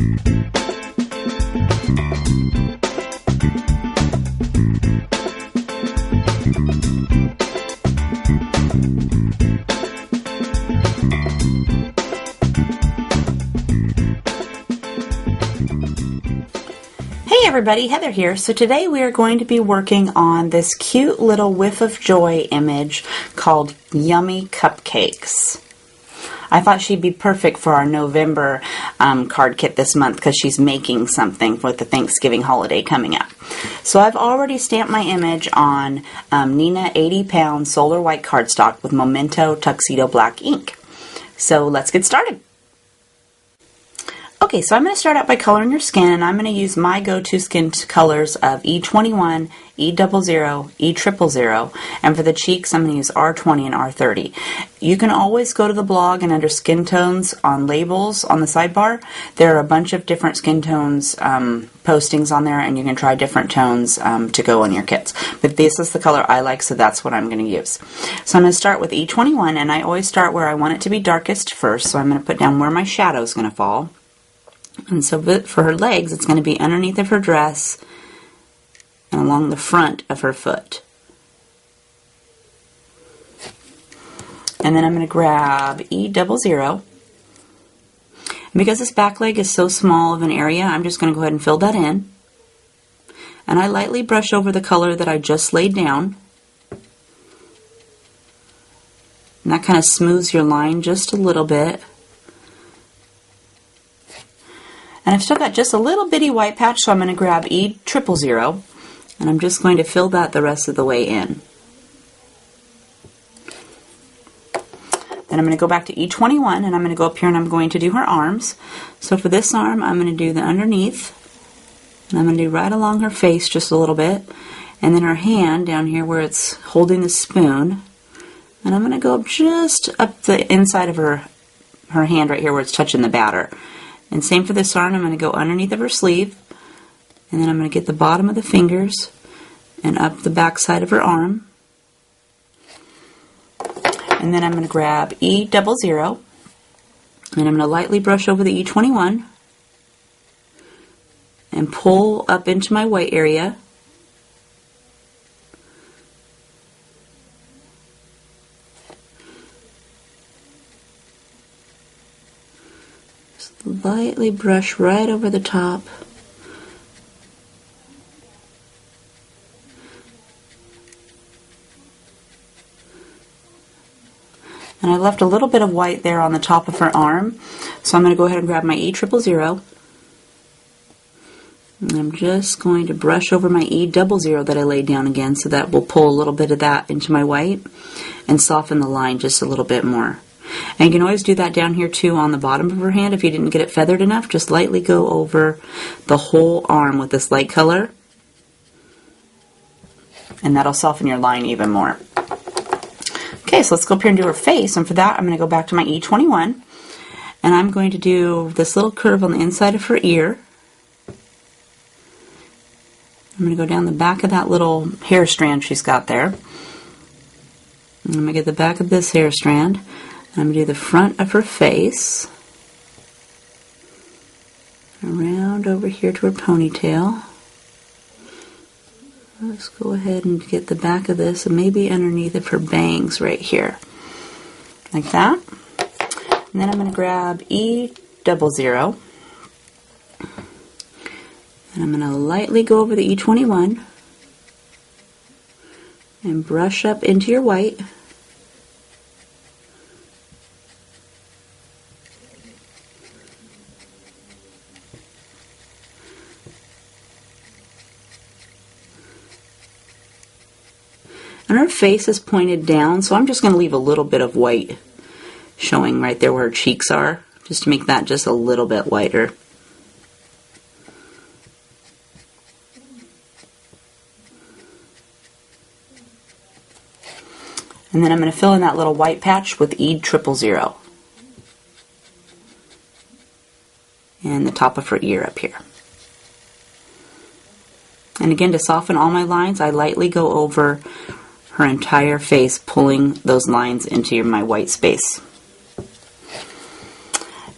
Hey everybody, Heather here. So today we are going to be working on this cute little Whiff of Joy image called Yummy Cupcakes. I thought she'd be perfect for our November card kit this month because she's making something with the Thanksgiving holiday coming up. So I've already stamped my image on Neenah 80-pound solar white cardstock with Memento Tuxedo Black ink. So let's get started. Okay, so I'm going to start out by coloring your skin, and I'm going to use my go-to skin colors of E21, E00, E000, and for the cheeks I'm going to use R20 and R30. You can always go to the blog and under skin tones on labels on the sidebar, there are a bunch of different skin tones postings on there, and you can try different tones to go on your kits. But this is the color I like, so that's what I'm going to use. So I'm going to start with E21, and I always start where I want it to be darkest first, so I'm going to put down where my shadow is going to fall. And so for her legs, it's going to be underneath of her dress and along the front of her foot. And then I'm going to grab E00. And because this back leg is so small of an area, I'm just going to go ahead and fill that in. And I lightly brush over the color that I just laid down. And that kind of smooths your line just a little bit. And I've still got just a little bitty white patch, so I'm going to grab E000, and I'm just going to fill that the rest of the way in. Then I'm going to go back to E21, and I'm going to go up here and I'm going to do her arms. So for this arm, I'm going to do the underneath, and I'm going to do right along her face just a little bit, and then her hand down here where it's holding the spoon, and I'm going to go just up the inside of her hand right here where it's touching the batter. And same for this arm, I'm going to go underneath of her sleeve, and then I'm going to get the bottom of the fingers and up the back side of her arm. And then I'm going to grab E00, and I'm going to lightly brush over the E21 and pull up into my white area. Lightly brush right over the top. And I left a little bit of white there on the top of her arm, so I'm going to go ahead and grab my E000, and I'm just going to brush over my E00 that I laid down again, so that will pull a little bit of that into my white and soften the line just a little bit more. And you can always do that down here too on the bottom of her hand if you didn't get it feathered enough. Just lightly go over the whole arm with this light color, and that'll soften your line even more. Okay, so let's go up here and do her face, and for that I'm going to go back to my E21, and I'm going to do this little curve on the inside of her ear. I'm going to go down the back of that little hair strand she's got there. I'm going to get the back of this hair strand. I'm going to do the front of her face, around over here to her ponytail. Let's go ahead and get the back of this, and maybe underneath of her bangs right here, like that. And then I'm going to grab E00, and I'm going to lightly go over the E21 and brush up into your white. And her face is pointed down, so I'm just going to leave a little bit of white showing right there where her cheeks are, just to make that just a little bit lighter. And then I'm going to fill in that little white patch with E000 and the top of her ear up here. And again, to soften all my lines, I lightly go over her entire face, pulling those lines into my white space.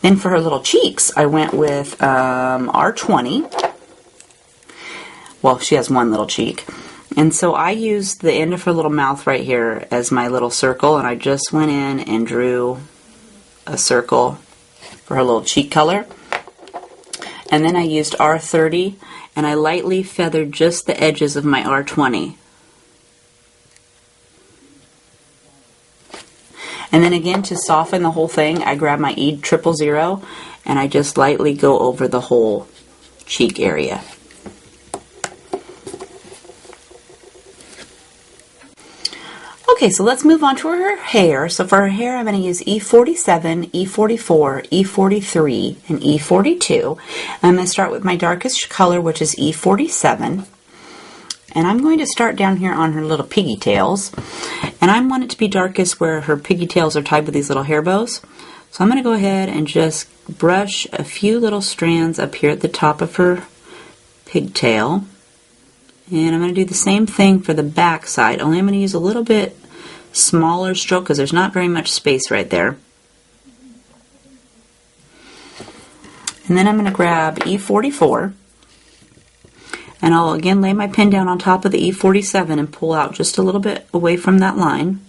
Then for her little cheeks, I went with R20. Well, she has one little cheek. And so I used the end of her little mouth right here as my little circle, and I just went in and drew a circle for her little cheek color. And then I used R30, and I lightly feathered just the edges of my R20. And then again, to soften the whole thing, I grab my E000 and I just lightly go over the whole cheek area. Okay, so let's move on to her hair. So for her hair, I'm going to use E47, E44, E43, and E42. I'm going to start with my darkest color, which is E47. And I'm going to start down here on her little piggy tails. And I want it to be darkest where her piggy tails are tied with these little hair bows. So I'm going to go ahead and just brush a few little strands up here at the top of her pigtail. And I'm going to do the same thing for the back side, only I'm going to use a little bit smaller stroke because there's not very much space right there. And then I'm going to grab E44, and I'll again lay my pen down on top of the E47 and pull out just a little bit away from that line.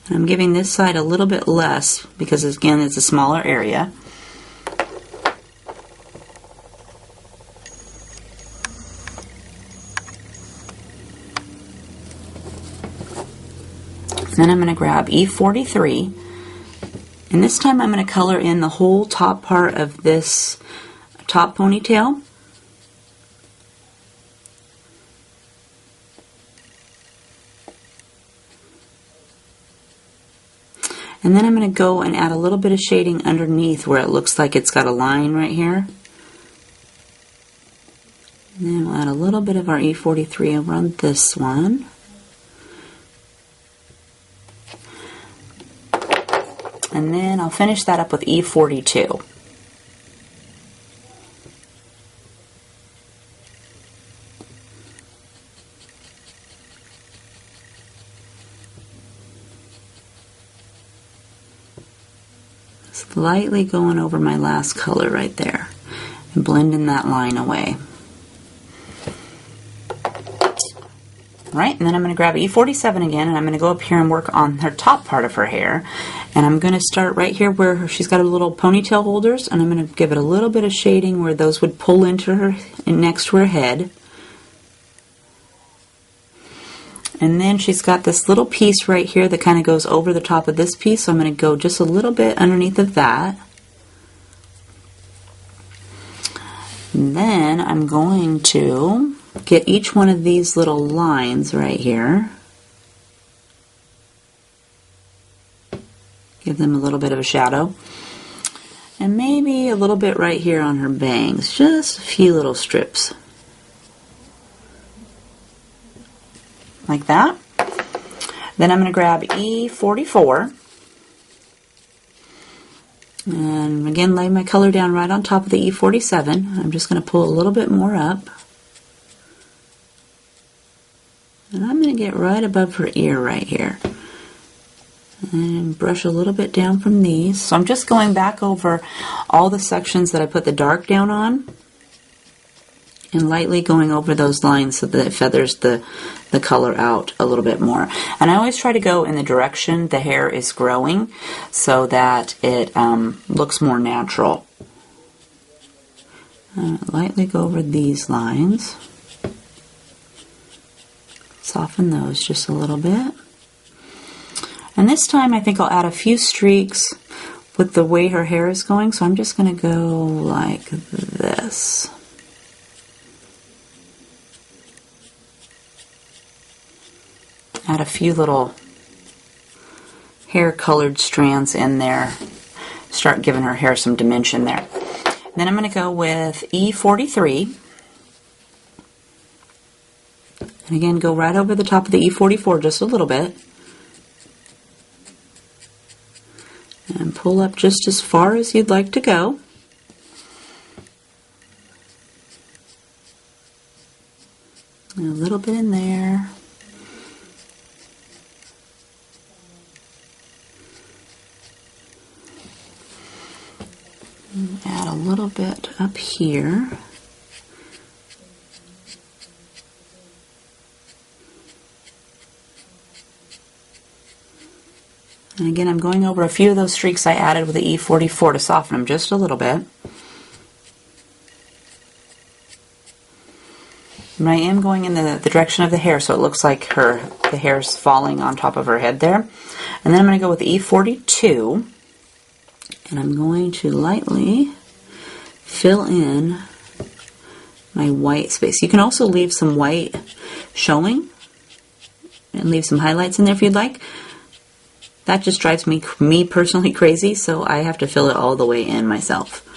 And I'm giving this side a little bit less because, again, it's a smaller area. Then I'm going to grab E43, and this time I'm going to color in the whole top part of this top ponytail. And then I'm going to go and add a little bit of shading underneath where it looks like it's got a line right here. And then we'll add a little bit of our E43 around this one. And then I'll finish that up with E42. Slightly going over my last color right there and blending that line away. Right, and then I'm going to grab E47 again, and I'm going to go up here and work on her top part of her hair. And I'm going to start right here where she's got her little ponytail holders, and I'm going to give it a little bit of shading where those would pull into her next to her head. And then she's got this little piece right here that kind of goes over the top of this piece, so I'm going to go just a little bit underneath of that. And then I'm going to get each one of these little lines right here. Give them a little bit of a shadow. And maybe a little bit right here on her bangs. Just a few little strips. Like that. Then I'm going to grab E44. And again, lay my color down right on top of the E47. I'm just going to pull a little bit more up. And I'm going to get right above her ear right here. And brush a little bit down from these. So I'm just going back over all the sections that I put the dark down on. And lightly going over those lines so that it feathers the color out a little bit more. And I always try to go in the direction the hair is growing so that it looks more natural. Lightly go over these lines. Soften those just a little bit. And this time I think I'll add a few streaks with the way her hair is going. So I'm just going to go like this. Add a few little hair colored strands in there. Start giving her hair some dimension there. Then I'm going to go with E43. And again, go right over the top of the E44 just a little bit. And pull up just as far as you'd like to go. And a little bit in there. And add a little bit up here. And again, I'm going over a few of those streaks I added with the E44 to soften them just a little bit. And I am going in the direction of the hair, so it looks like the hair's falling on top of her head there. And then I'm going to go with the E42, and I'm going to lightly fill in my white space. You can also leave some white showing and leave some highlights in there if you'd like. That just drives me personally crazy, so I have to fill it all the way in myself.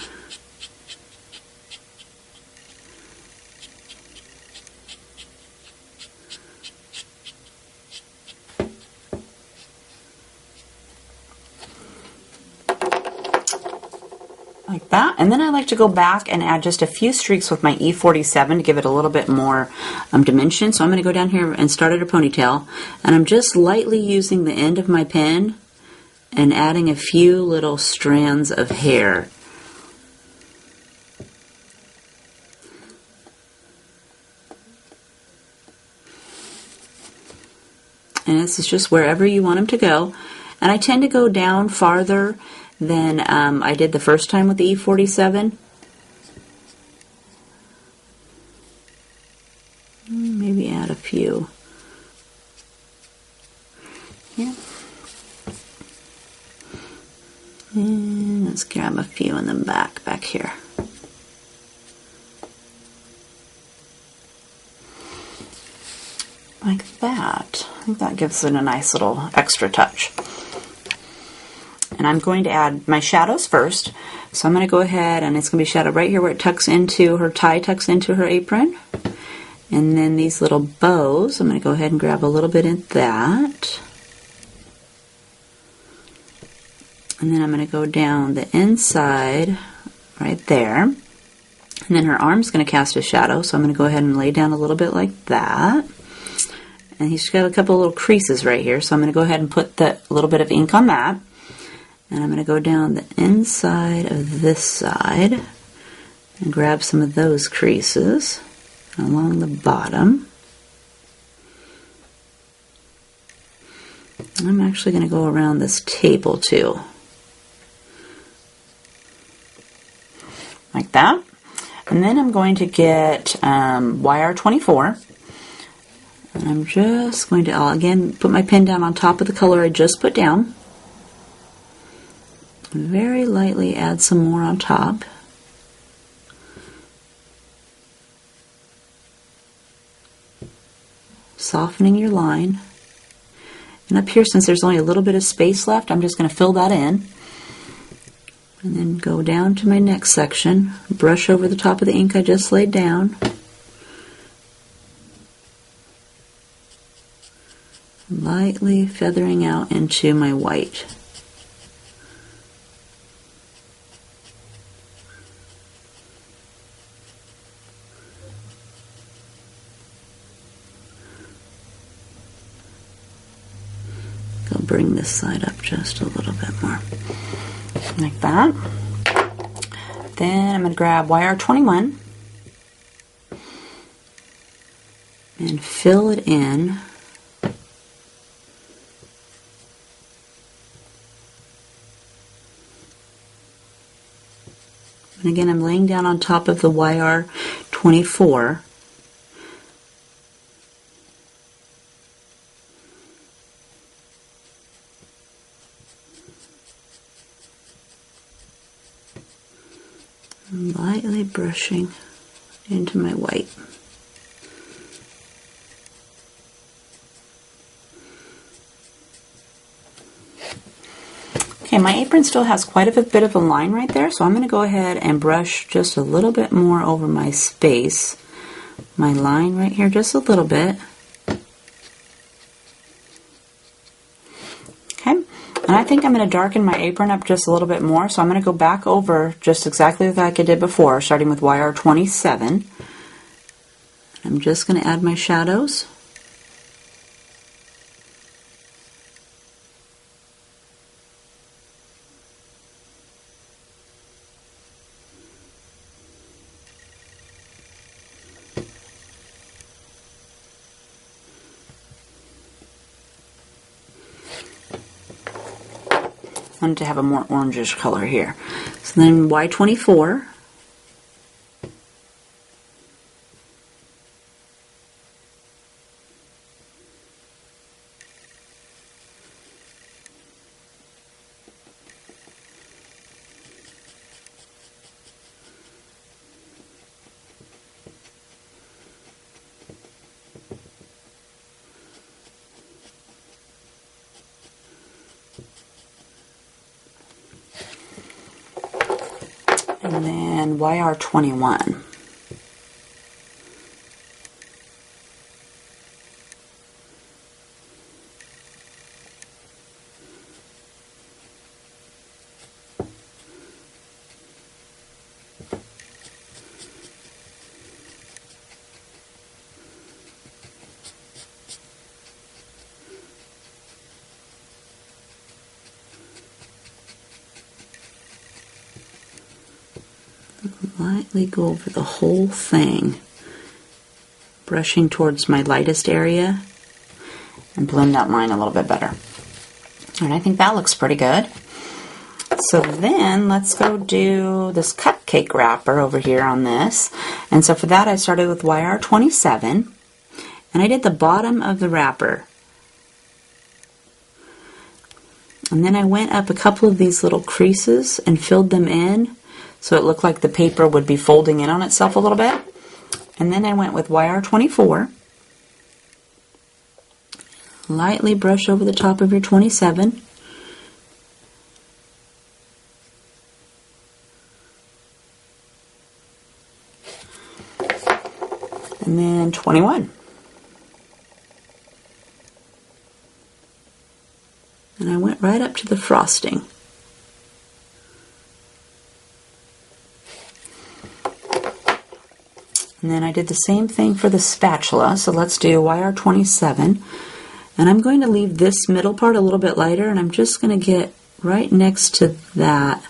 Like that. And then I like to go back and add just a few streaks with my E47 to give it a little bit more dimension. So I'm going to go down here and start at a ponytail, and I'm just lightly using the end of my pen and adding a few little strands of hair. And this is just wherever you want them to go. And I tend to go down farther than I did the first time with the E47. Maybe add a few. Yeah. And let's grab a few in the back here. Like that. I think that gives it a nice little extra touch. And I'm going to add my shadows first. So I'm going to go ahead, and it's going to be shadowed right here where it tucks into her tie, tucks into her apron. And then these little bows, I'm going to go ahead and grab a little bit in that. And then I'm going to go down the inside right there. And then her arm's going to cast a shadow, so I'm going to go ahead and lay down a little bit like that. And he's got a couple little creases right here, so I'm going to go ahead and put a little bit of ink on that. And I'm going to go down the inside of this side and grab some of those creases along the bottom. I'm actually going to go around this table too. Like that. And then I'm going to get YR24. And I'm just going to, I'll again put my pen down on top of the color I just put down. Very lightly add some more on top. Softening your line. And up here, since there's only a little bit of space left, I'm just going to fill that in. And then go down to my next section, brush over the top of the ink I just laid down. Lightly feathering out into my white. Go bring this side up just a little bit more. Like that. Then I'm going to grab YR21 and fill it in. And again, I'm laying down on top of the YR24. I'm lightly brushing into my white. Okay, my apron still has quite a bit of a line right there, so I'm going to go ahead and brush just a little bit more over my space, my line right here, just a little bit. Okay, and I think I'm going to darken my apron up just a little bit more, so I'm going to go back over just exactly like I did before, starting with YR27. I'm I'm just going to add my shadows. I wanted to have a more orangish color here. So then Y24. And then YR21. Lightly go over the whole thing, brushing towards my lightest area and blend that line a little bit better. And I think that looks pretty good. So then let's go do this cupcake wrapper over here on this. And so for that I started with YR27 and I did the bottom of the wrapper. And then I went up a couple of these little creases and filled them in so it looked like the paper would be folding in on itself a little bit. And then I went with YR24. Lightly brush over the top of your 27. And then 21. And I went right up to the frosting. And then I did the same thing for the spatula, so let's do YR27. And I'm going to leave this middle part a little bit lighter, and I'm just going to get right next to that,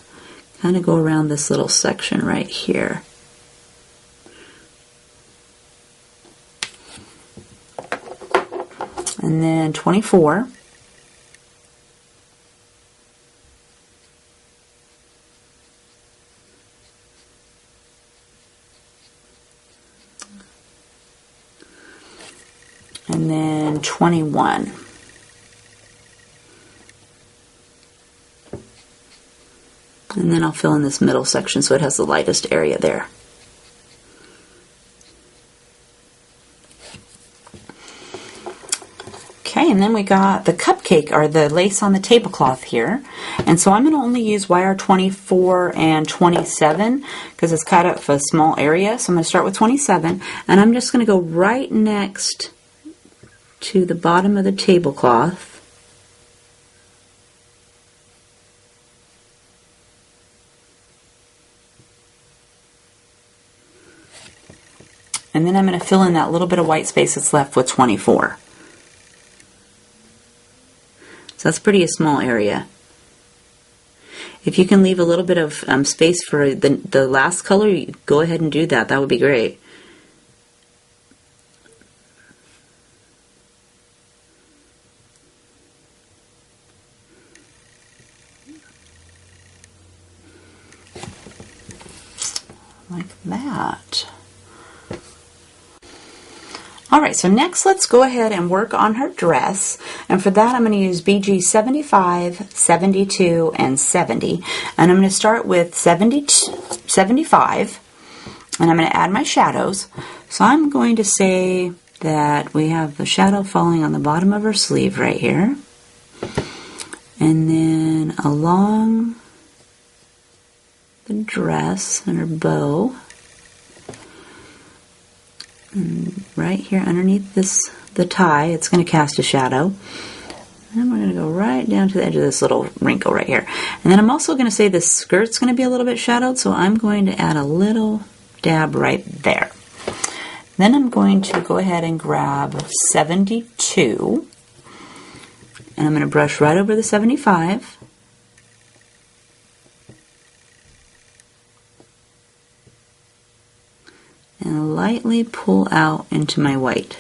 kind of go around this little section right here. And then 24. And then 21. And then I'll fill in this middle section so it has the lightest area there. Okay, and then we got the cupcake, or the lace on the tablecloth here. And so I'm going to only use YR24 and 27 because it's cut up for a small area. So I'm going to start with 27, and I'm just going to go right next to the bottom of the tablecloth. And then I'm going to fill in that little bit of white space that's left with 24. So that's pretty a small area. If you can leave a little bit of space for the last color, go ahead and do that. That would be great. Like that. Alright, so next let's go ahead and work on her dress, and for that I'm going to use BG 75, 72, and 70, and I'm going to start with 75, and I'm going to add my shadows. So I'm going to say that we have the shadow falling on the bottom of her sleeve right here, and then along the dress and her bow. And right here underneath the tie, it's going to cast a shadow. And we're going to go right down to the edge of this little wrinkle right here. And then I'm also going to say the skirt's going to be a little bit shadowed, so I'm going to add a little dab right there. Then I'm going to go ahead and grab 72, and I'm going to brush right over the 75. And lightly pull out into my white.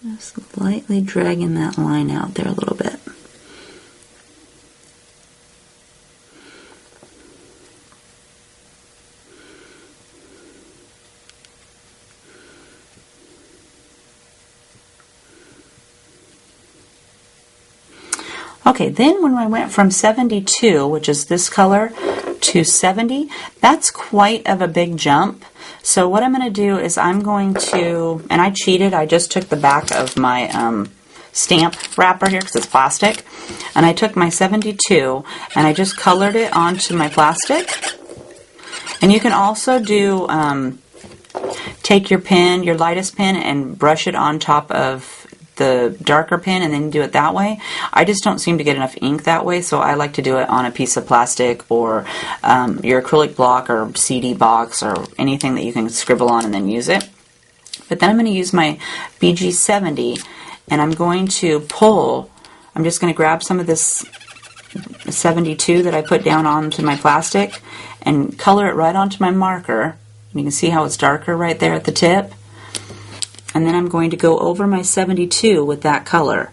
Just lightly dragging that line out there a little bit. Okay, then when I went from 72, which is this color, to 70, that's quite of a big jump. So what I'm going to do is I'm going to, and I cheated, I just took the back of my stamp wrapper here because it's plastic, and I took my 72 and I just colored it onto my plastic. And you can also do, take your pen, your lightest pen, and brush it on top of the darker pen and then do it that way. I just don't seem to get enough ink that way, so I like to do it on a piece of plastic or your acrylic block or CD box or anything that you can scribble on and then use it. But then I'm going to use my BG70 and I'm going to pull, I'm just going to grab some of this 72 that I put down onto my plastic and color it right onto my marker. You can see how it's darker right there at the tip. And then I'm going to go over my 72 with that color.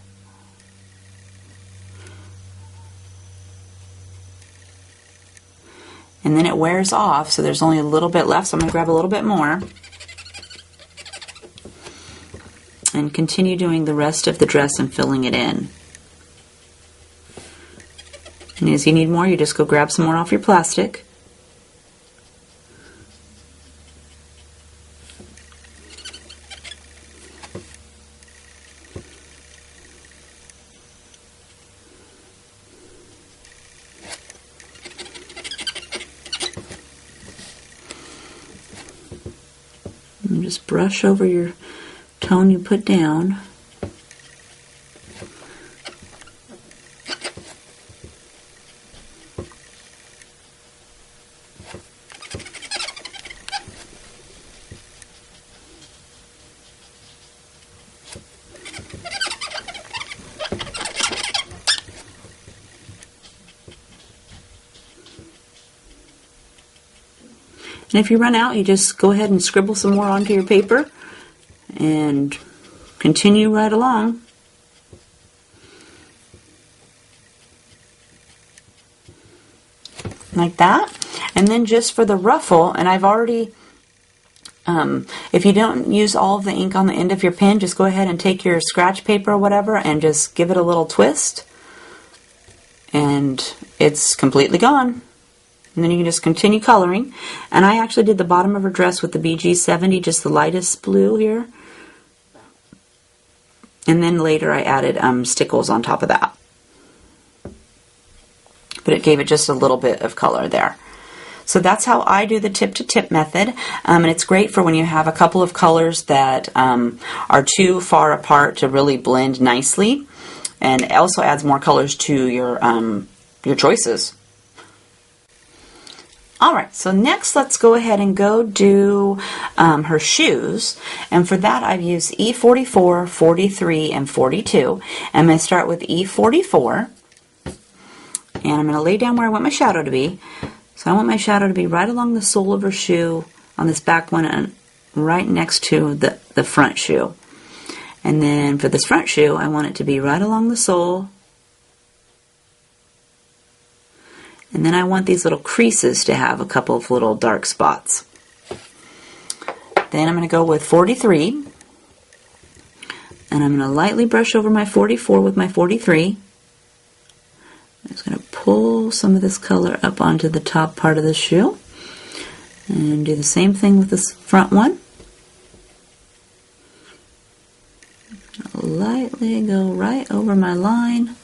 And then it wears off, so there's only a little bit left, so I'm going to grab a little bit more. And continue doing the rest of the dress and filling it in. And as you need more, you just go grab some more off your plastic. And just brush over your tone you put down. And if you run out, you just go ahead and scribble some more onto your paper and continue right along. Like that. And then just for the ruffle, and I've already, if you don't use all of the ink on the end of your pen, just go ahead and take your scratch paper or whatever and just give it a little twist. And it's completely gone. And then you can just continue coloring. And I actually did the bottom of her dress with the BG70, just the lightest blue here. And then later I added stickles on top of that. But it gave it just a little bit of color there. So that's how I do the tip-to-tip method. And it's great for when you have a couple of colors that are too far apart to really blend nicely. And it also adds more colors to your choices. Alright, so next let's go ahead and go do her shoes. And for that I've used E44, 43, and 42. I'm going to start with E44. And I'm going to lay down where I want my shadow to be. So I want my shadow to be right along the sole of her shoe on this back one and right next to the front shoe. And then for this front shoe, I want it to be right along the sole. And then I want these little creases to have a couple of little dark spots. Then I'm going to go with 43. And I'm going to lightly brush over my 44 with my 43. I'm just going to pull some of this color up onto the top part of the shoe. And do the same thing with this front one. Lightly go right over my line.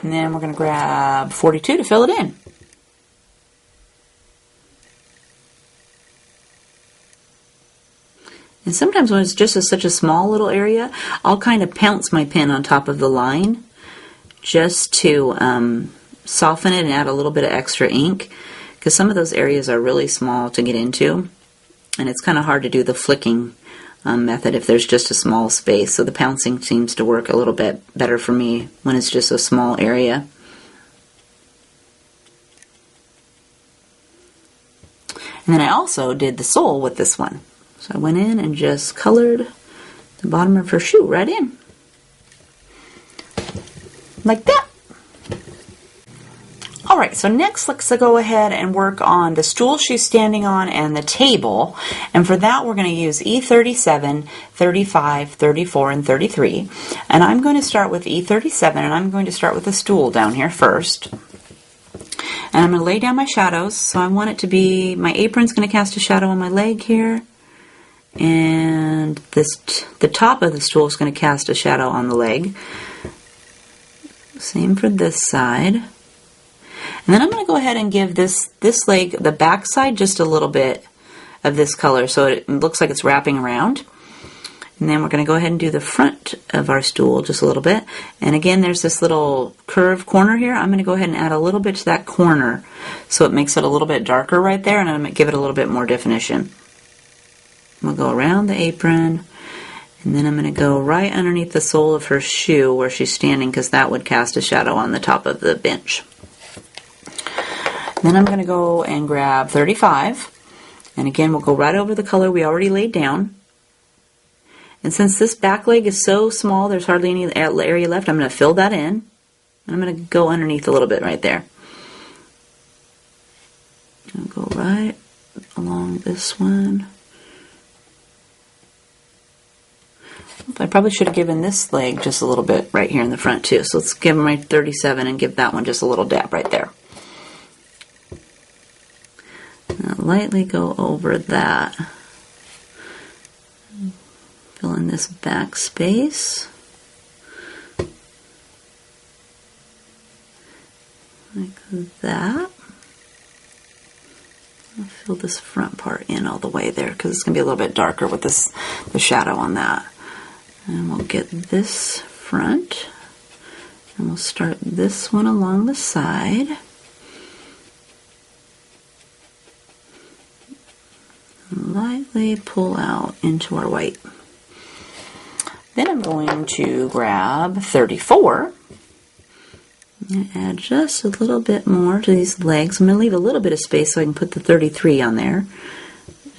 And then we're going to grab 42 to fill it in. And sometimes when it's just such a small little area, I'll kind of pounce my pen on top of the line just to soften it and add a little bit of extra ink, because some of those areas are really small to get into, and it's kind of hard to do the flicking method if there's just a small space. So the pouncing seems to work a little bit better for me when it's just a small area. And then I also did the sole with this one. So I went in and just colored the bottom of her shoe right in. Like that. Alright, so next let's go ahead and work on the stool she's standing on and the table. And for that we're going to use E37, 35, 34, and 33. And I'm going to start with E37, and I'm going to start with the stool down here first. And I'm going to lay down my shadows. So I want it to be, my apron's going to cast a shadow on my leg here. And the top of the stool is going to cast a shadow on the leg. Same for this side. And then I'm going to go ahead and give this leg, the back side, just a little bit of this color so it looks like it's wrapping around. And then we're going to go ahead and do the front of our stool just a little bit. And again, there's this little curved corner here. I'm going to go ahead and add a little bit to that corner so it makes it a little bit darker right there, and I'm going to give it a little bit more definition. We'll go around the apron, and then I'm going to go right underneath the sole of her shoe where she's standing, because that would cast a shadow on the top of the bench. Then I'm going to go and grab 35, and again we'll go right over the color we already laid down. And since this back leg is so small, there's hardly any area left, I'm going to fill that in. And I'm going to go underneath a little bit right there. I'll go right along this one. I probably should have given this leg just a little bit right here in the front too. So let's give my 37 and give that one just a little dab right there. Now lightly go over that. Fill in this back space. Like that. I'll fill this front part in all the way there because it's going to be a little bit darker with the shadow on that. And we'll get this front, and we'll start this one along the side. And lightly pull out into our white. Then I'm going to grab 34 and add just a little bit more to these legs. I'm going to leave a little bit of space so I can put the 33 on there.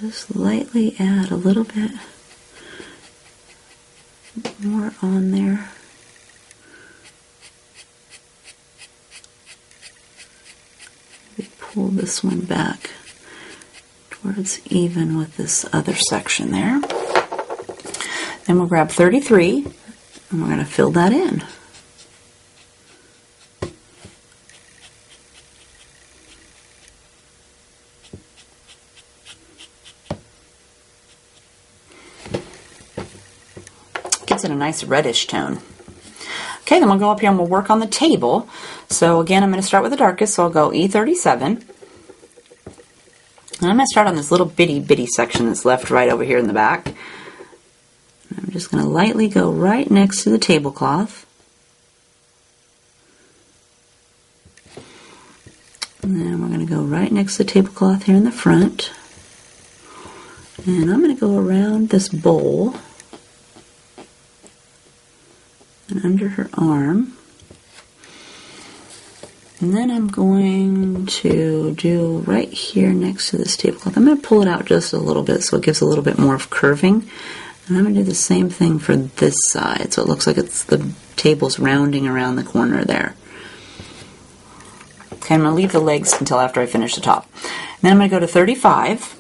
Just lightly add a little bit more on there. Maybe pull this one back towards even with this other section there. Then we'll grab 33 and we're going to fill that in. Gives it a nice reddish tone. Okay, then we'll go up here and we'll work on the table. So again, I'm going to start with the darkest, so I'll go E37. And I'm going to start on this little bitty section that's left right over here in the back. I'm just going to lightly go right next to the tablecloth. And then we're going to go right next to the tablecloth here in the front. And I'm going to go around this bowl and under her arm. And then I'm going to do right here next to this tablecloth. I'm going to pull it out just a little bit so it gives a little bit more of curving. And I'm going to do the same thing for this side, so it looks like it's the table's rounding around the corner there. Okay, I'm going to leave the legs until after I finish the top. And then I'm going to go to 35.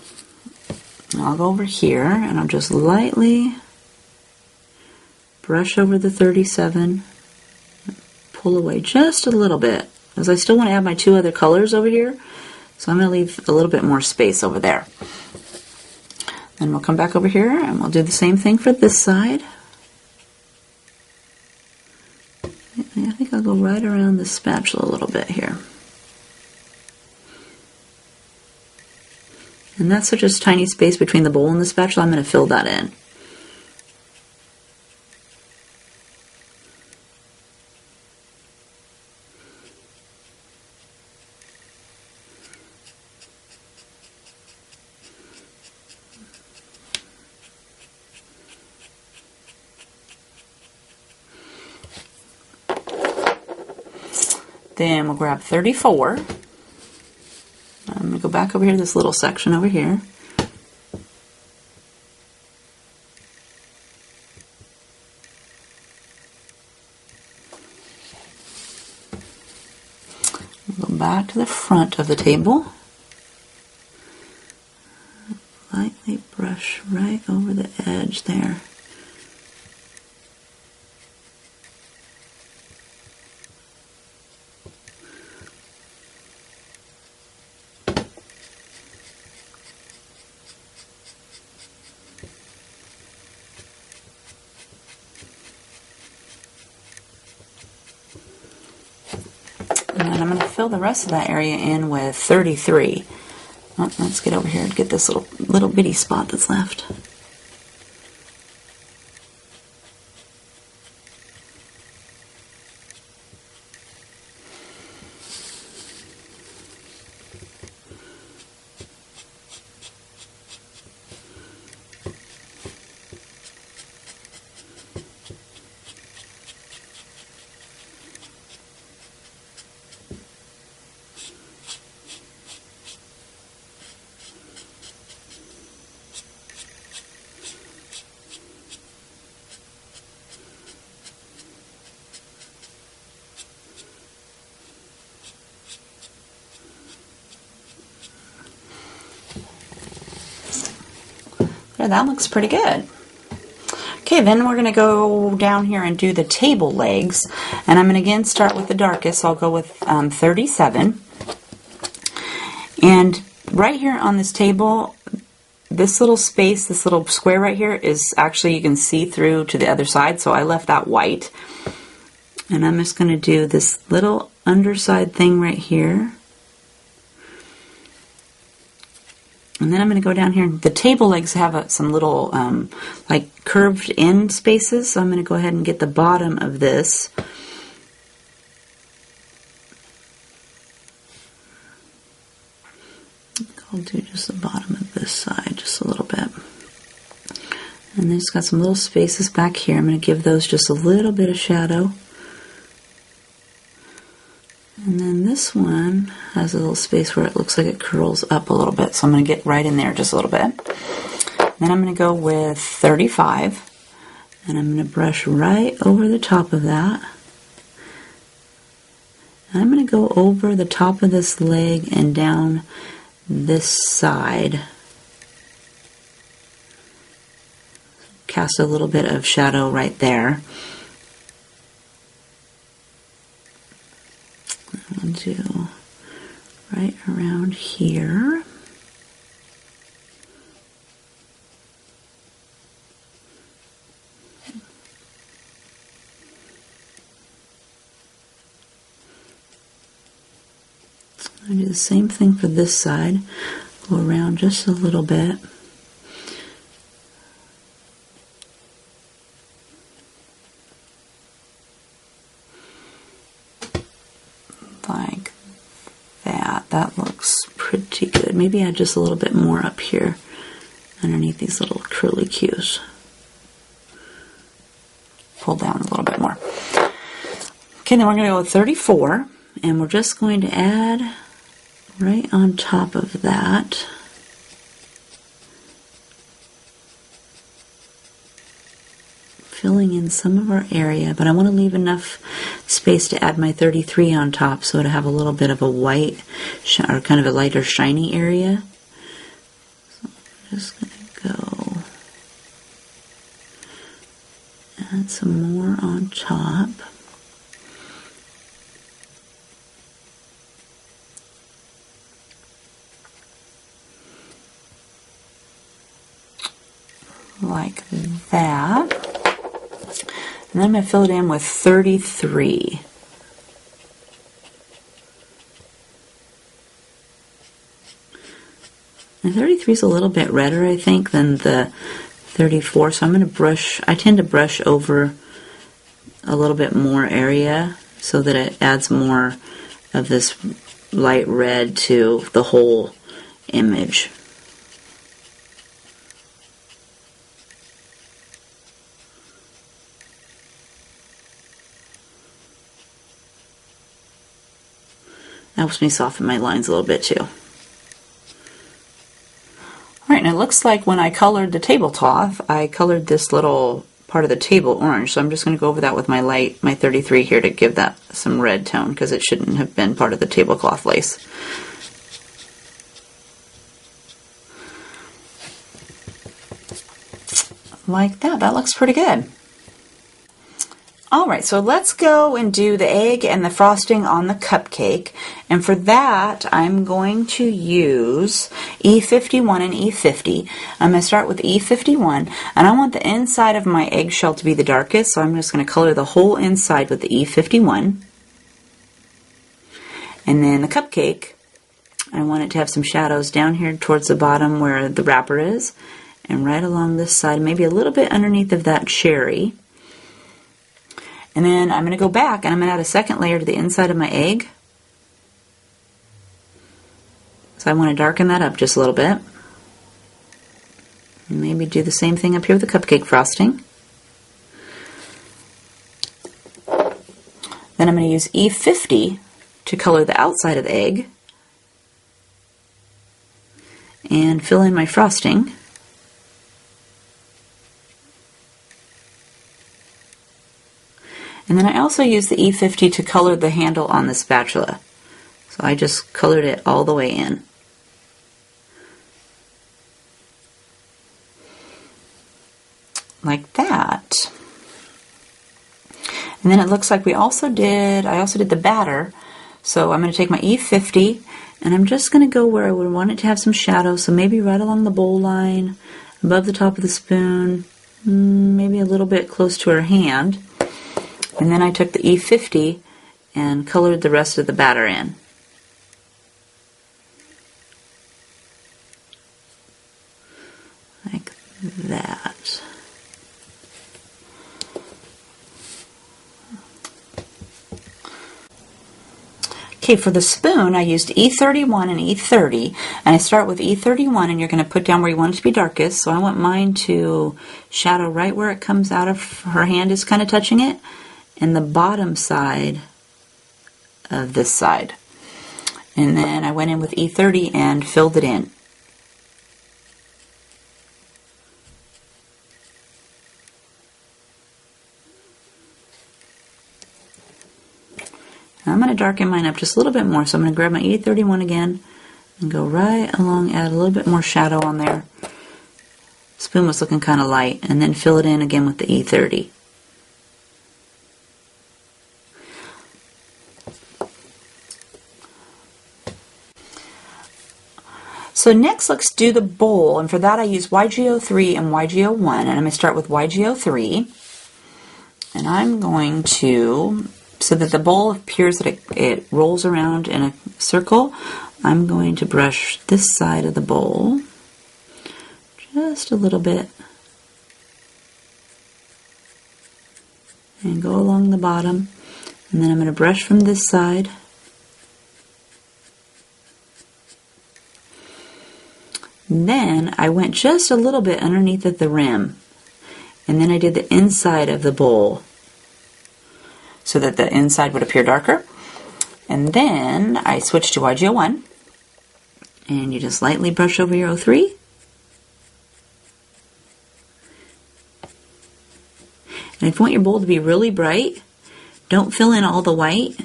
And I'll go over here, and I'll just lightly brush over the 37, pull away just a little bit, because I still want to add my two other colors over here, so I'm going to leave a little bit more space over there. Then we'll come back over here and we'll do the same thing for this side. I think I'll go right around the spatula a little bit here. And that's such a tiny space between the bowl and the spatula, I'm going to fill that in. then we'll grab 34. I'm going to go back over here to this little section over here. Go back to the front of the table. Lightly brush right over the edge there. And then I'm going to fill the rest of that area in with 33. Oh, let's get over here and get this little bitty spot that's left. There, that looks pretty good. Okay, then we're going to go down here and do the table legs. And I'm going to again start with the darkest, so I'll go with 37. And right here on this table, this little space, this little square right here is actually, you can see through to the other side, so I left that white. And I'm just going to do this little underside thing right here. And then I'm going to go down here. The table legs have some little like curved end spaces, so I'm going to go ahead and get the bottom of this. I'll do just the bottom of this side just a little bit. And then it's got some little spaces back here. I'm going to give those just a little bit of shadow. And then this one has a little space where it looks like it curls up a little bit, so I'm going to get right in there just a little bit. Then I'm going to go with 35, and I'm going to brush right over the top of that. And I'm going to go over the top of this leg and down this side. Cast a little bit of shadow right there. I'll do right around here. I'll do the same thing for this side. Go around just a little bit. Like that. That looks pretty good. Maybe add just a little bit more up here underneath these little curly cues. Pull down a little bit more. Okay, then we're going to go with 34, and we're just going to add right on top of that filling in some of our area, but I want to leave enough space to add my 33 on top so to have a little bit of a white or kind of a lighter shiny area. So I'm just going to go add some more on top. Like that. And then I'm going to fill it in with 33. And 33 is a little bit redder, I think, than the 34. So I'm going to brush, I tend to brush over a little bit more area so that it adds more of this light red to the whole image. Helps me soften my lines a little bit too. Alright, and it looks like when I colored the tablecloth, I colored this little part of the table orange, so I'm just going to go over that with my 33 here to give that some red tone, because it shouldn't have been part of the tablecloth lace. Like that. That looks pretty good. Alright, so let's go and do the egg and the frosting on the cupcake. And for that, I'm going to use E51 and E50. I'm going to start with E51, and I want the inside of my eggshell to be the darkest, so I'm just going to color the whole inside with the E51. And then the cupcake, I want it to have some shadows down here towards the bottom where the wrapper is, and right along this side, maybe a little bit underneath of that cherry. And then I'm going to go back and I'm going to add a second layer to the inside of my egg. So I want to darken that up just a little bit. And maybe do the same thing up here with the cupcake frosting. Then I'm going to use E50 to color the outside of the egg and fill in my frosting. And then I also use the E50 to color the handle on the spatula. So I just colored it all the way in. Like that. And then it looks like I also did the batter. So I'm going to take my E50 and I'm just going to go where I would want it to have some shadow. So maybe right along the bowl line, above the top of the spoon, maybe a little bit close to her hand. And then I took the E50 and colored the rest of the batter in. Like that. Okay, for the spoon, I used E31 and E30, and I start with E31, and you're going to put down where you want it to be darkest. So I want mine to shadow right where it comes out of her hand is kind of touching it, and the bottom side of this side. And then I went in with E30 and filled it in. I'm going to darken mine up just a little bit more, so I'm going to grab my E31 again and go right along, add a little bit more shadow on there. Spoon was looking kind of light, and then fill it in again with the E30. So next, let's do the bowl, and for that I use YG03 and YG01, and I'm going to start with YG03, and I'm going to, so that the bowl appears that it rolls around in a circle, I'm going to brush this side of the bowl just a little bit and go along the bottom, and then I'm going to brush from this side. Then I went just a little bit underneath of the rim, and then I did the inside of the bowl so that the inside would appear darker. And then I switched to YG01, and you just lightly brush over your 03. And if you want your bowl to be really bright, don't fill in all the white.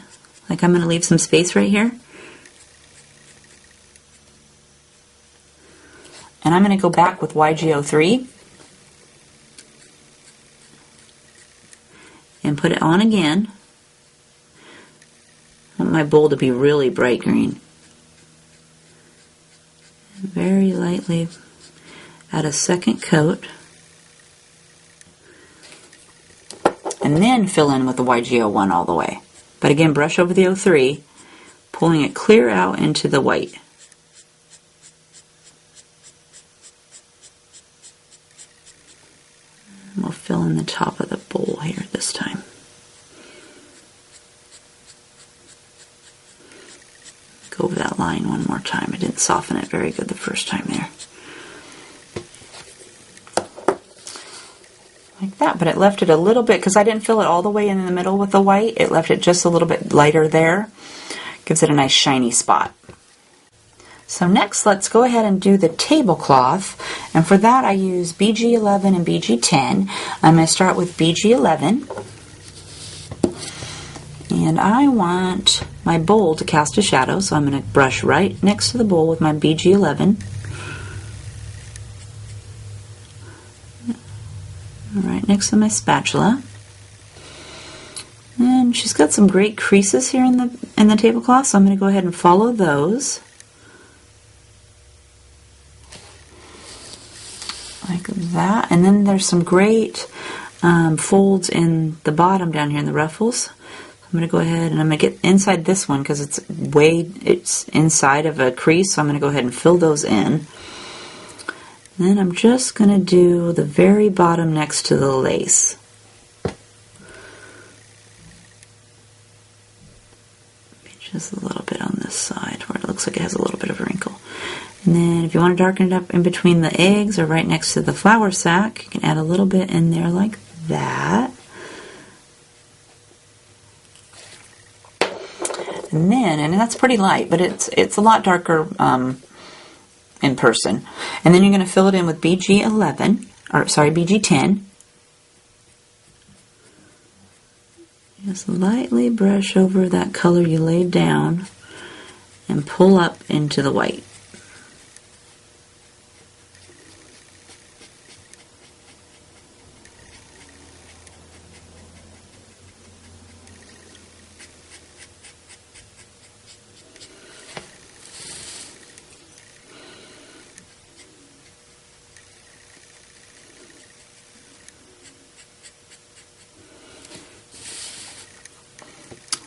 Like I'm going to leave some space right here. And I'm going to go back with YG03 and put it on again. I want my bowl to be really bright green. Very lightly add a second coat. And then fill in with the YG01 all the way. But again, brush over the 03, pulling it clear out into the white. We'll fill in the top of the bowl here this time. Go over that line one more time. I didn't soften it very good the first time there. Like that, but it left it a little bit, because I didn't fill it all the way in the middle with the white, it left it just a little bit lighter there. Gives it a nice shiny spot. So next, let's go ahead and do the tablecloth, and for that I use BG11 and BG10. I'm going to start with BG11, and I want my bowl to cast a shadow, so I'm going to brush right next to the bowl with my BG11. Right next to my spatula. And she's got some great creases here in the tablecloth, so I'm going to go ahead and follow those. Like that. And then there's some great folds in the bottom down here in the ruffles. I'm going to go ahead and I'm going to get inside this one because it's inside of a crease, so I'm going to go ahead and fill those in. And then I'm just going to do the very bottom next to the lace. Just a little bit on this side where it looks like it has a little bit of a wrinkle. And then if you want to darken it up in between the eggs or right next to the flour sack, you can add a little bit in there like that. And then, and that's pretty light, but it's a lot darker in person. And then you're going to fill it in with BG11, or sorry, BG10. Just lightly brush over that color you laid down and pull up into the white.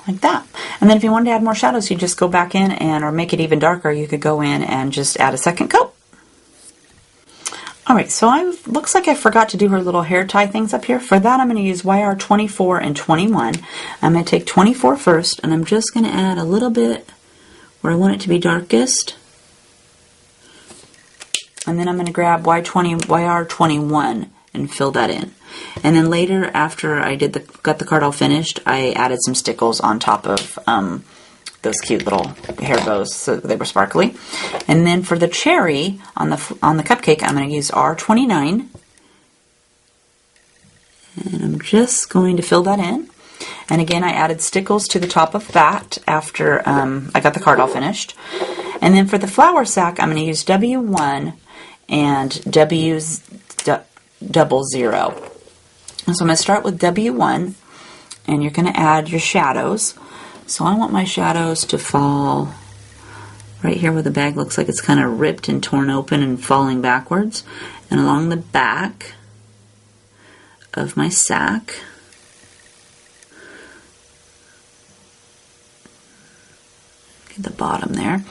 Like that. And then if you wanted to add more shadows, you just go back in and, or make it even darker, you could go in and just add a second coat. Alright, so looks like I forgot to do her little hair tie things up here. For that I'm going to use YR24 and 21. I'm going to take 24 first, and I'm just going to add a little bit where I want it to be darkest. And then I'm going to grab YR21 and fill that in. And then later, after I got the card all finished, I added some stickles on top of those cute little hair bows so they were sparkly. And then for the cherry on the cupcake, I'm going to use R29. And I'm just going to fill that in. And again, I added stickles to the top of that after I got the card all finished. And then for the flour sack, I'm going to use W1 and W00. So I'm going to start with W1, and you're going to add your shadows. So I want my shadows to fall right here where the bag looks like it's kind of ripped and torn open and falling backwards, and along the back of my sack. Get the bottom there.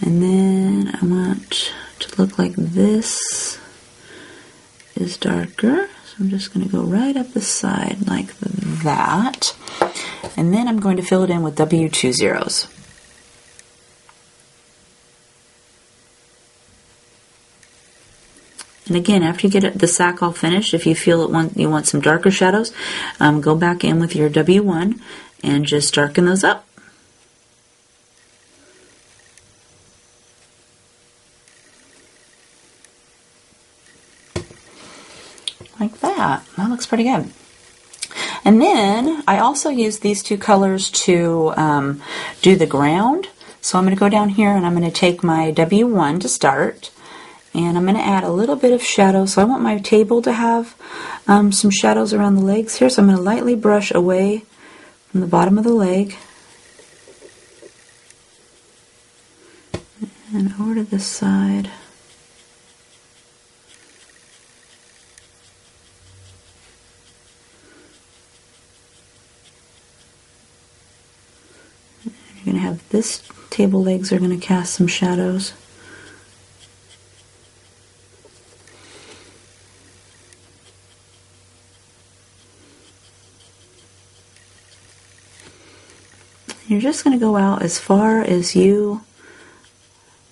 And then I want to look like this is darker. So I'm just going to go right up the side like that. And then I'm going to fill it in with W20s. And again, after you get the sack all finished, if you feel you want some darker shadows, go back in with your W1 and just darken those up. Like that. That looks pretty good. And then I also use these two colors to do the ground. So I'm going to go down here and I'm going to take my W1 to start, and I'm going to add a little bit of shadow. So I want my table to have some shadows around the legs here. So I'm going to lightly brush away from the bottom of the leg and over to this side. You're going to have this table legs are going to cast some shadows. You're just going to go out as far as you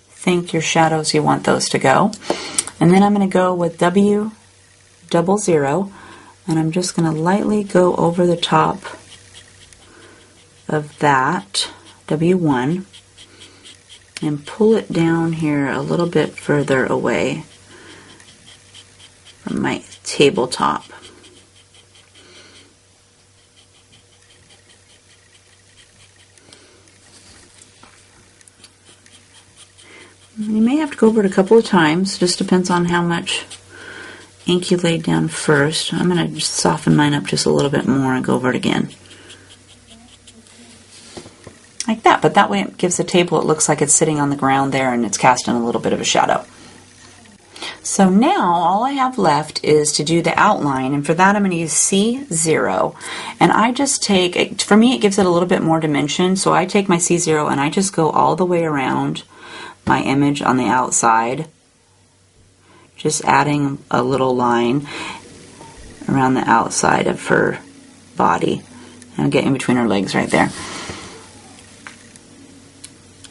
think your shadows you want those to go. And then I'm going to go with W00, and I'm just going to lightly go over the top of that W1, and pull it down here a little bit further away from my tabletop. You may have to go over it a couple of times, just depends on how much ink you laid down first. I'm going to just soften mine up just a little bit more and go over it again. Like that, but that way it gives the table, it looks like it's sitting on the ground there and it's casting a little bit of a shadow. So now all I have left is to do the outline, and for that I'm going to use C0, and I just take, for me it gives it a little bit more dimension, so I take my C0 and I just go all the way around my image on the outside, just adding a little line around the outside of her body, and I'll get in between her legs right there.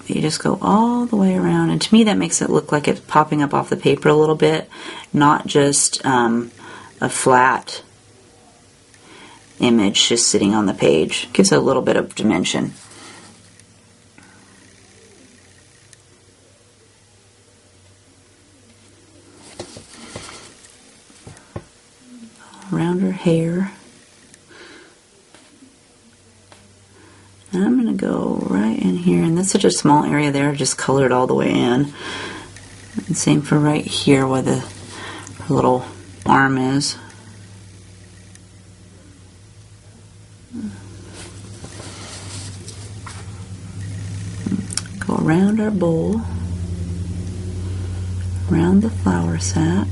You just go all the way around, and to me that makes it look like it's popping up off the paper a little bit, not just a flat image just sitting on the page. Gives it a little bit of dimension. Around her hair. And I'm going to go right in here, and that's such a small area there, just color it all the way in. And same for right here where her little arm is. Go around our bowl, around the flour sack.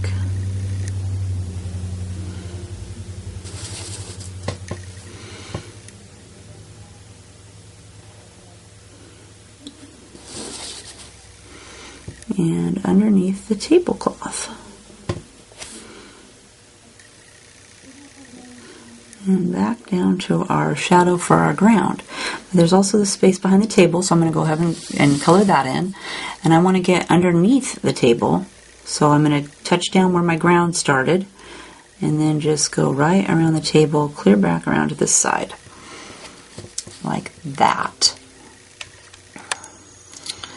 And underneath the tablecloth. And back down to our shadow for our ground. There's also the space behind the table, so I'm going to go ahead and color that in. And I want to get underneath the table, so I'm going to touch down where my ground started, and then just go right around the table, clear back around to this side. Like that.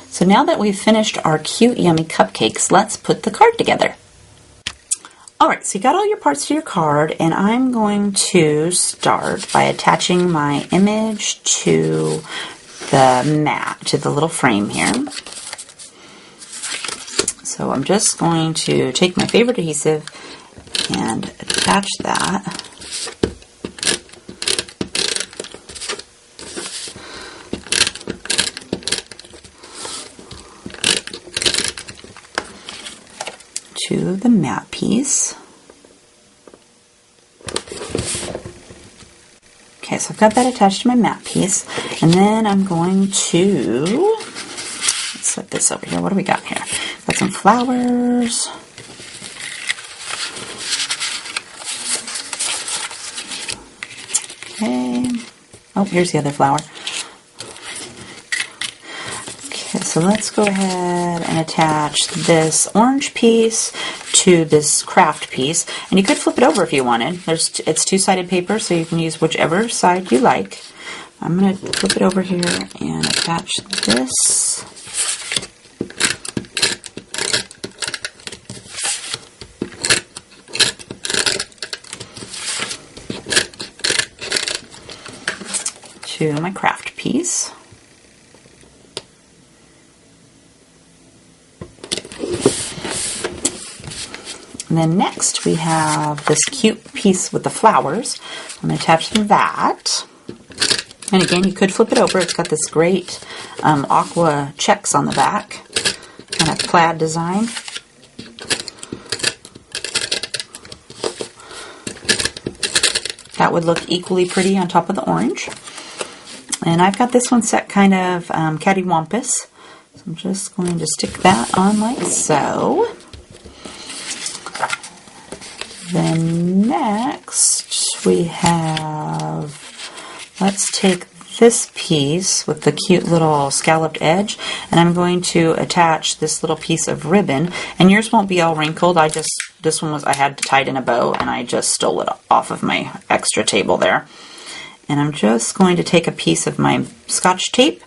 So now that we've finished our cute Yummy Cupcakes, let's put the card together. Alright, so you got all your parts to your card, and I'm going to start by attaching my image to the mat, to the little frame here. So I'm just going to take my favorite adhesive and attach that. To the mat piece. Okay, so I've got that attached to my mat piece, and then I'm going to, let's set this over here. What do we got here? Got some flowers. Okay. Oh, here's the other flower. So let's go ahead and attach this orange piece to this craft piece, and you could flip it over if you wanted. It's two-sided paper, so you can use whichever side you like. I'm going to flip it over here and attach this. To my craft piece. And then next we have this cute piece with the flowers. I'm going to attach that. And again, you could flip it over. It's got this great aqua checks on the back. Kind of plaid design. That would look equally pretty on top of the orange. And I've got this one set kind of cattywampus. So I'm just going to stick that on like so. Then next we have, let's take this piece with the cute little scalloped edge, and I'm going to attach this little piece of ribbon, and yours won't be all wrinkled. This one I had tied in a bow, and I just stole it off of my extra table there. And I'm just going to take a piece of my Scotch tape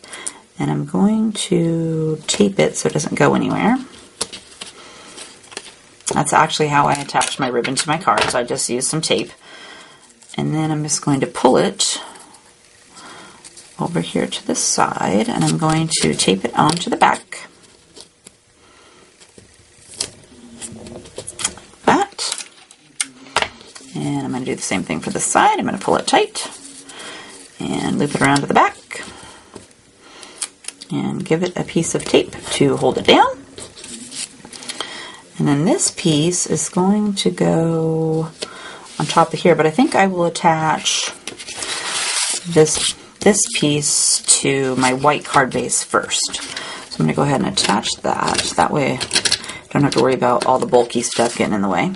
And I'm going to tape it so it doesn't go anywhere. That's actually how I attach my ribbon to my cards. I just use some tape. And then I'm just going to pull it over here to the side, and I'm going to tape it onto the back. Like that. And I'm going to do the same thing for the side. I'm going to pull it tight and loop it around to the back and give it a piece of tape to hold it down. And then this piece is going to go on top of here, but I think I will attach this piece to my white card base first. So I'm going to go ahead and attach that. That way I don't have to worry about all the bulky stuff getting in the way.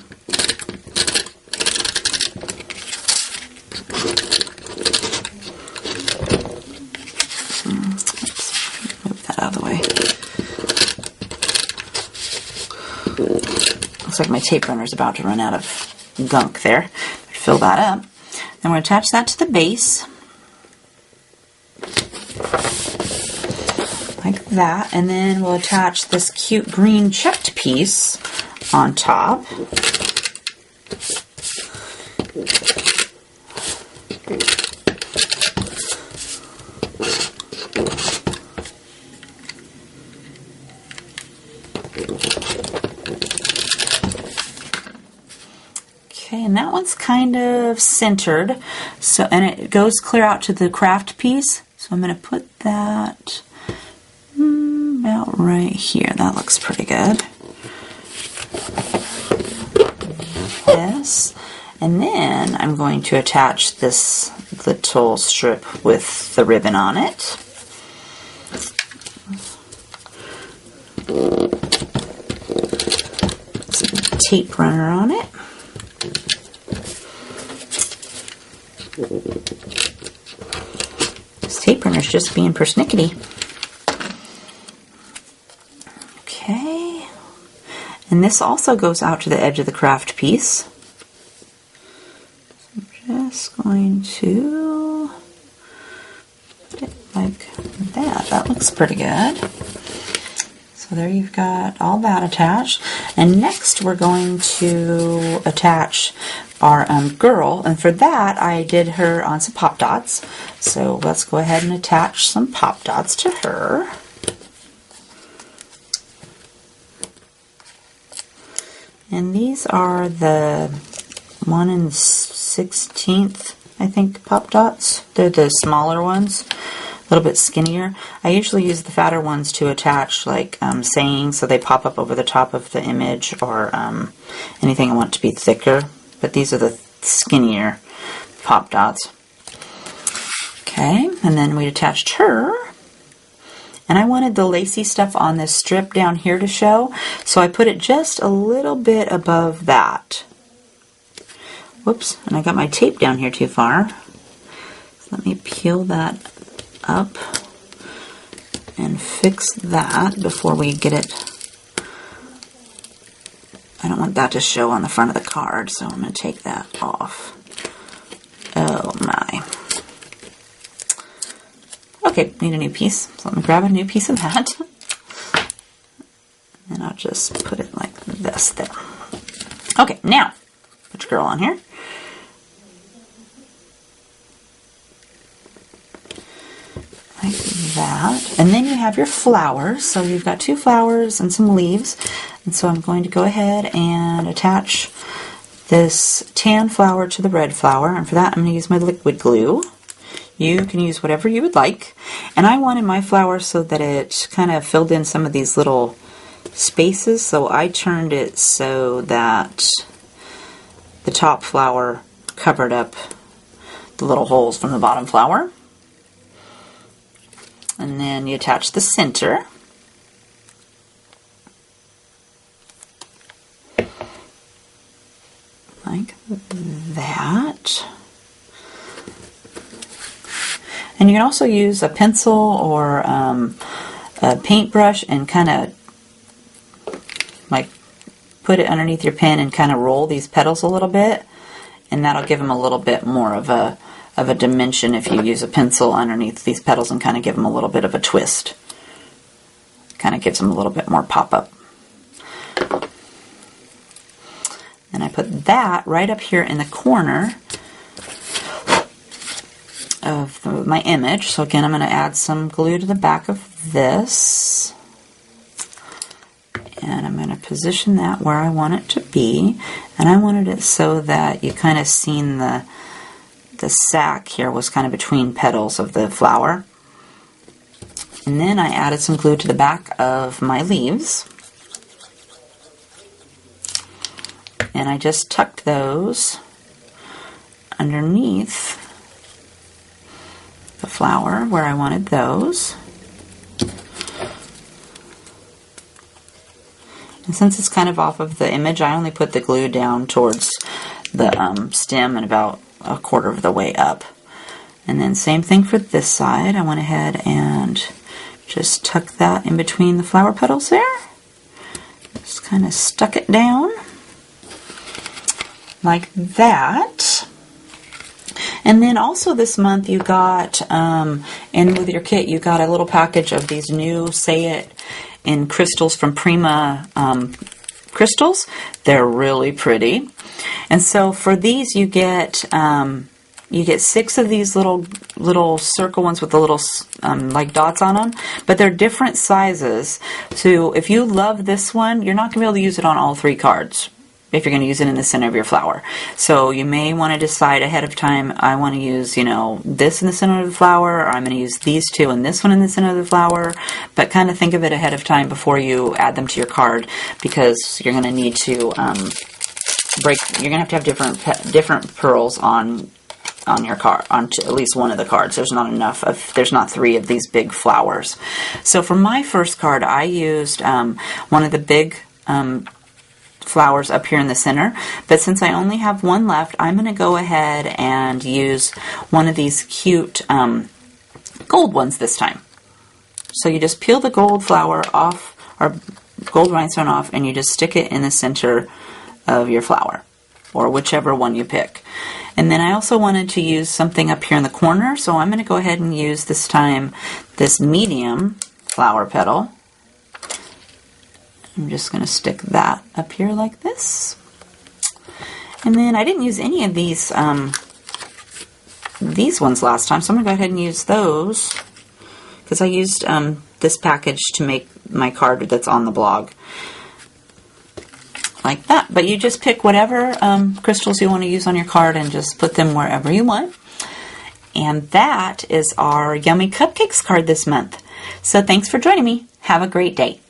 Oops, move that out of the way. Looks like my tape runner is about to run out of gunk there. Fill that up. Then we'll attach that to the base. Like that. And then we'll attach this cute green checked piece on top. Okay, and that one's kind of centered, so, and it goes clear out to the craft piece. So I'm going to put that about right here. That looks pretty good. Yes, and then I'm going to attach this little strip with the ribbon on it. Some tape runner on it. This tape runner's just being persnickety. Okay. And this also goes out to the edge of the craft piece. I'm just going to put it like that. That looks pretty good. So there you've got all that attached. And next we're going to attach our girl, and for that I did her on some pop dots. So let's go ahead and attach some pop dots to her. And these are the 1 1/16, I think, pop dots. They're the smaller ones, a little bit skinnier. I usually use the fatter ones to attach like sayings, so they pop up over the top of the image, or anything I want to be thicker. But these are the skinnier pop dots. Okay, and then we attached her. And I wanted the lacy stuff on this strip down here to show, so I put it just a little bit above that. Whoops, and I got my tape down here too far. So let me peel that up and fix that before we get it. I don't want that to show on the front of the card, so I'm going to take that off. Oh my. Okay, need a new piece. So let me grab a new piece of that. And I'll just put it like this there. Okay, now, put your girl on here. Like that. And then you have your flowers. So you've got 2 flowers and some leaves. And so I'm going to go ahead and attach this tan flower to the red flower. And for that, I'm going to use my liquid glue. You can use whatever you would like. And I wanted my flower so that it kind of filled in some of these little spaces. So I turned it so that the top flower covered up the little holes from the bottom flower. And then you attach the center. Like that. And you can also use a pencil or a paintbrush and kind of like put it underneath your pen and kind of roll these petals a little bit, and that'll give them a little bit more of a of a dimension if you use a pencil underneath these petals and kind of give them a little bit of a twist. Kind of gives them a little bit more pop-up. And I put that right up here in the corner of my image. So again, I'm going to add some glue to the back of this. And I'm going to position that where I want it to be. And I wanted it so that you kind of seen the sack here was kind of between petals of the flower. And then I added some glue to the back of my leaves. And I just tucked those underneath the flower where I wanted those. And since it's kind of off of the image, I only put the glue down towards the stem and about a quarter of the way up. And then same thing for this side. I went ahead and just tuck that in between the flower petals there. Just kind of stuck it down like that. And then also this month you got, and with your kit, you got a little package of these new Say It in crystals from Prima crystals. They're really pretty. And so for these you get 6 of these little circle ones with the little like dots on them, but they're different sizes. So if you love this one, you're not going to be able to use it on all 3 cards if you're going to use it in the center of your flower. So you may want to decide ahead of time, I want to use, you know, this in the center of the flower, or I'm going to use these 2 and this one in the center of the flower. But kind of think of it ahead of time before you add them to your card, because you're going to need to you're going to have different pearls on your card, on at least one of the cards. There's not 3 of these big flowers. So for my first card, I used one of the big flowers up here in the center, but since I only have one left, I'm going to go ahead and use one of these cute gold ones this time. So you just peel the gold flower off, or gold rhinestone off, and you just stick it in the center of your flower, or whichever one you pick. And then I also wanted to use something up here in the corner, so I'm going to go ahead and use this time this medium flower petal. I'm just going to stick that up here like this. And then I didn't use any of these ones last time, so I'm going to go ahead and use those, because I used this package to make my card that's on the blog. Like that. But you just pick whatever crystals you want to use on your card and just put them wherever you want. And that is our Yummy Cupcakes card this month. So thanks for joining me. Have a great day.